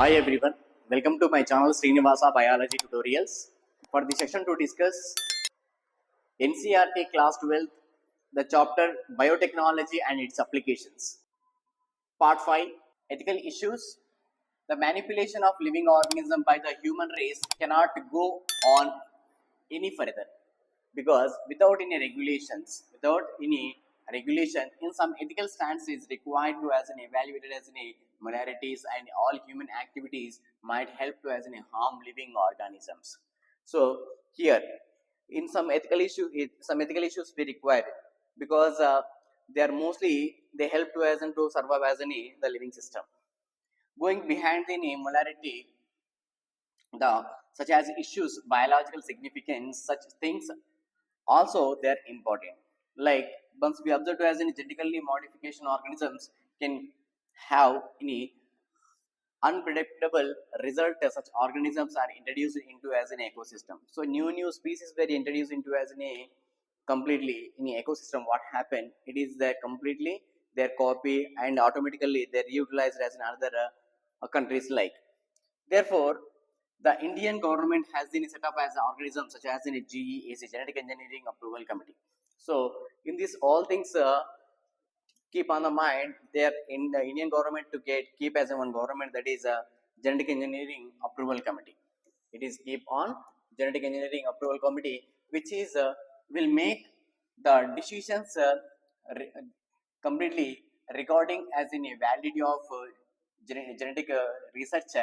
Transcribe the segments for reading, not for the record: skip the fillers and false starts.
Hi everyone, welcome to my channel Srinivasa Biology Tutorials. For the section to discuss NCRT Class 12, the chapter Biotechnology and its applications. Part 5, Ethical Issues. The manipulation of living organism by the human race cannot go on any further because without any regulation, in some ethical stance is required to as an evaluated as an moralities and all human activities might help to as an harm living organisms. So here, in some ethical issues we require because they are mostly they help to as and to survive as any the living system. Going behind the molarity, the such as issues biological significance, such things also they are important. Like once we observe to as in genetically modification organisms can have any unpredictable result. Such organisms are introduced into as an ecosystem. So new species were introduced into as an a completely in a ecosystem. What happened? It is that completely their copy and automatically they're utilized as in other countries like. Therefore, the Indian government has been set up as an organism such as in a GEAC, Genetic Engineering Approval Committee. So, in this all things keep on the mind, they are in the Indian government to keep as a one government, that is a Genetic Engineering Approval Committee. It is keep on Genetic Engineering Approval Committee, which is will make the decisions re- completely regarding as in a validity of genetic research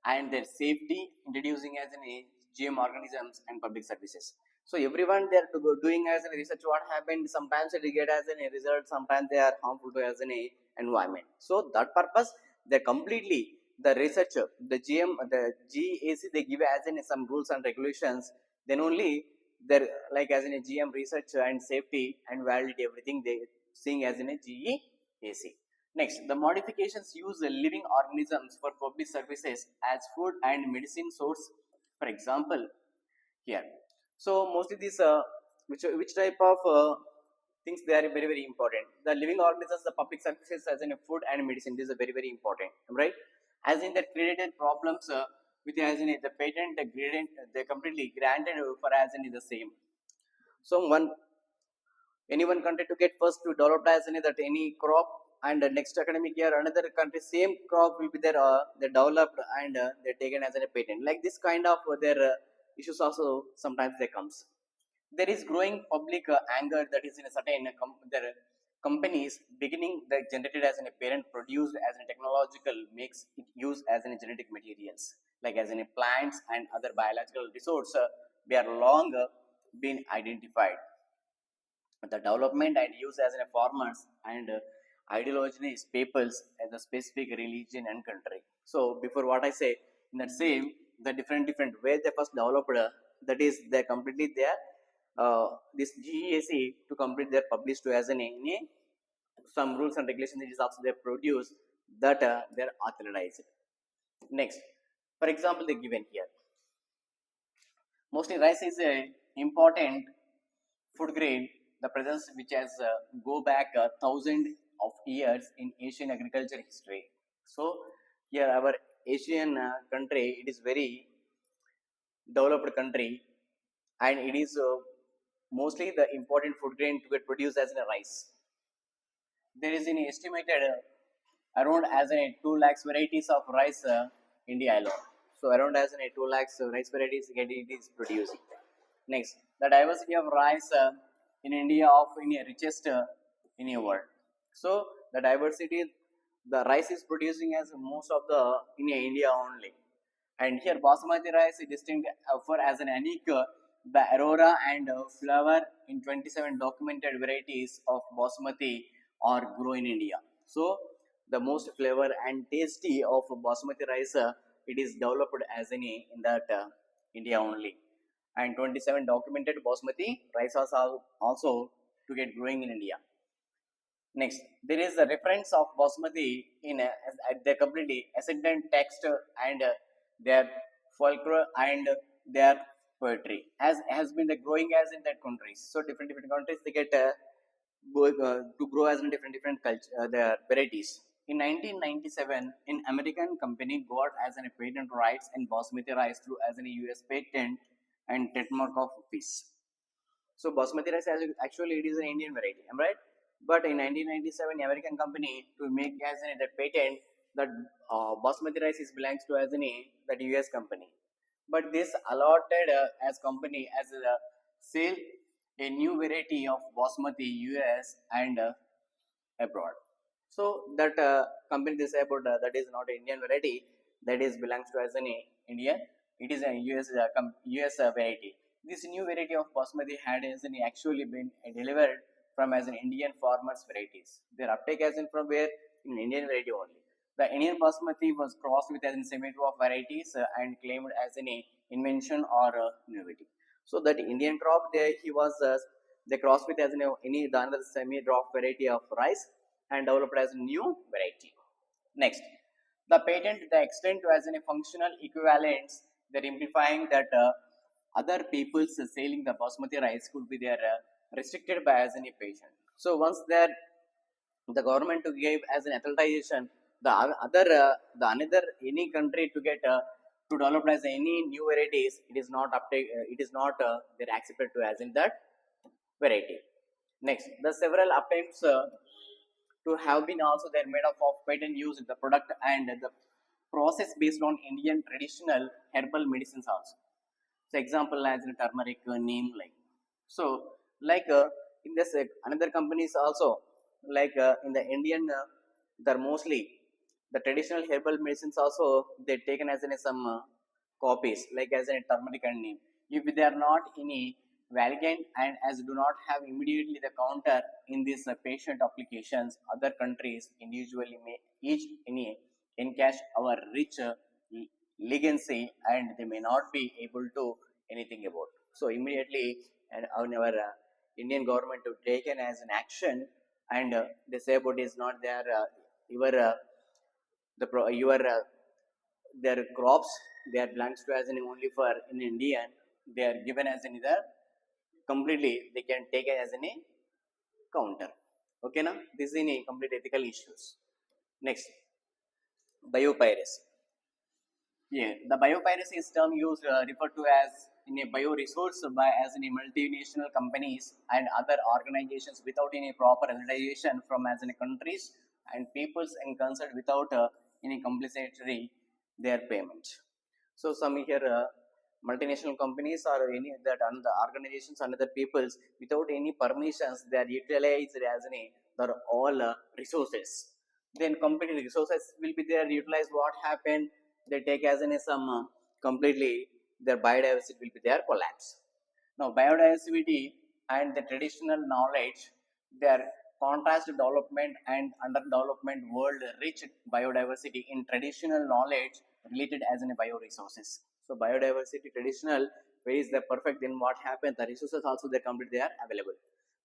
and their safety, introducing as an GM organisms and public services. So everyone they are to go doing as a research. What happened? Sometimes they get as a result. Sometimes they are harmful to as an environment. So that purpose they completely the researcher, the the GAC they give as in some rules and regulations. Then only they're like as in a GM research and safety and validity everything they seeing as in a GEAC. Next, the modifications use the living organisms for public services as food and medicine source. For example, here. So mostly these which type of things they are very important. The living organisms, the public services as in a food and medicine. This is very important, right? As in the created problems with as in the patent, the gradient, they completely granted for as in the same. So any one country to get first to develop as any that any crop, and next academic year another country same crop will be there they developed and they're taken as a patent. Like this kind of their issues also sometimes they comes. There is growing public anger that is in a certain their companies beginning that generated as in a parent produced as a technological makes it used as in a genetic materials like as in a plants and other biological resource they are long been identified. The development and use as a farmers and ideology peoples as a specific religion and country. So before what I say in that same the different way they first developed that is they completely their this GEAC to complete their published to as an in a some rules and regulations it is also they produce that they're authorized. Next, for example, they given here. Mostly rice is a important food grain, the presence which has go back a thousand of years in Asian agriculture history. So here our Asian country, it is very developed country, and it is mostly the important food grain to get produced as in a rice. There is an estimated around as in 2 lakhs varieties of rice India alone. So around as in 2 lakhs rice varieties it is producing. Next, the diversity of rice in India of in a richest in a world. So the diversity, the rice is producing as most of the in India only. And here basmati rice is distinct for as an unique the aurora and flower in 27 documented varieties of basmati are grown in India. So the most flavor and tasty of basmati rice it is developed as in that India only, and 27 documented basmati rice are also to get growing in India. Next, there is a reference of basmati in their completely ascendant text and their folklore and their poetry as has been the growing as in that countries. So different countries they get to grow as in different culture their varieties. in 1997, an American company got as a patent rights and basmati rice through as a US patent and trademark of office. So basmati rice actually it is an Indian variety, am I right? But in 1997, American company to make as an the patent that basmati rice is belongs to as an that US company. But this allotted as company as a sale a new variety of basmati US and abroad. So that company they say about that is not an Indian variety, that is belongs to as an Indian. It is a US US variety. This new variety of basmati had as an actually been delivered from as an Indian farmers varieties. Their uptake as in from where in Indian variety only. The Indian basmati was crossed with as in semi-crop varieties and claimed as an invention or innovative. So that Indian crop there he was they crossed with as an any the another semi-crop variety of rice and developed as a new variety. Next, the patent the extend to as in a functional equivalence, they're implying that other people's selling the basmati rice could be there restricted by as any patient. So once there the government to give as an authorization, the other the another any country to get to develop as any new varieties, it is not uptake, it is not they're accepted to as in that variety. Next, the several attempts to have been also they're made up of patent use the product and the process based on Indian traditional herbal medicines also. So example as in turmeric, neem like. So like in this another companies also like in the Indian they're mostly the traditional herbal medicines also they taken as in some copies like as in turmeric and neem. If they are not any valiant and as do not have immediately the counter in these patient applications, other countries individually may each any encash our rich legacy and they may not be able to anything about. So immediately and our Indian government to taken as an action and they say about is not there your your their crops they are belongs to as an only for in Indian they are given as an either completely they can take it as an counter. Okay now this is in a complete ethical issues. Next, biopiracy. Yeah, the biopiracy is term used referred to as in a bioresource by as in a multinational companies and other organizations without any proper authorization from as in a countries and peoples and concerned without any compensatory their payment. So some here multinational companies or any that and the organizations and other peoples without any permissions they are utilized as any their all resources. Then company resources will be there utilized. What happened? They take as in some completely their biodiversity will be there collapse. Now biodiversity and the traditional knowledge, their contrast development and underdevelopment world rich biodiversity in traditional knowledge related as in a bioresources. So biodiversity traditional where is the perfect then what happened the resources also they complete they are available.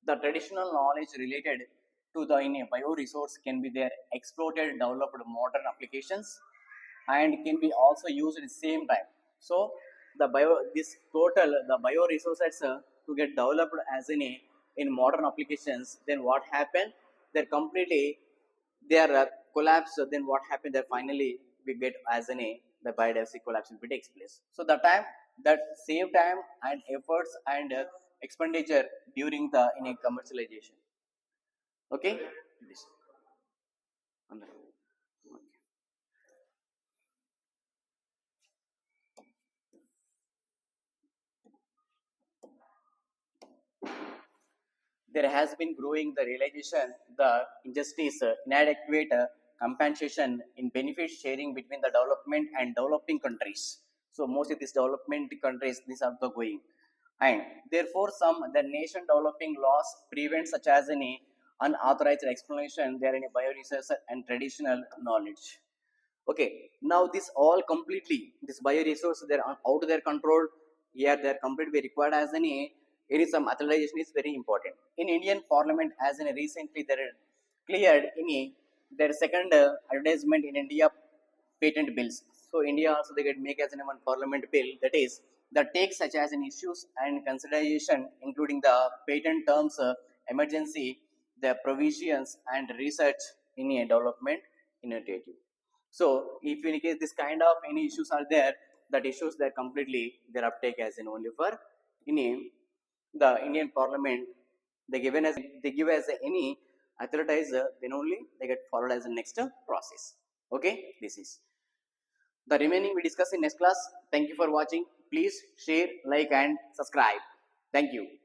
The traditional knowledge related to the in a bioresource can be there exploited developed modern applications and can be also used at the same time. So the bio this total the bioresources to get developed as in a in modern applications then what happened they're completely they are collapsed. So then what happened that finally we get as in a the biodiversity collapse will be takes place. So the time that save time and efforts and expenditure during the in a commercialization. Okay. This. There has been growing the realization the injustice, inadequate compensation in benefit sharing between the development and developing countries. So most of these development countries, these are the going. And therefore, some the nation developing laws prevent such as any unauthorized exploration there in a bioresource and traditional knowledge. Okay, now this all completely, this bioresource, they're out of their control. Here, they're completely required as any, it is some authorization is very important. In Indian Parliament, as in recently, there cleared in their second advertisement in India patent bills. So India also they get make as an one parliament bill that is that takes such as an issues and consideration including the patent terms, emergency, the provisions and research in a development innovative. So if in case this kind of any issues are there, that issues that completely their uptake as in only for in the Indian Parliament, they give as any authorizer, then only they get followed as the next process. Okay, this is the remaining we discuss in next class. Thank you for watching. Please share, like, and subscribe. Thank you.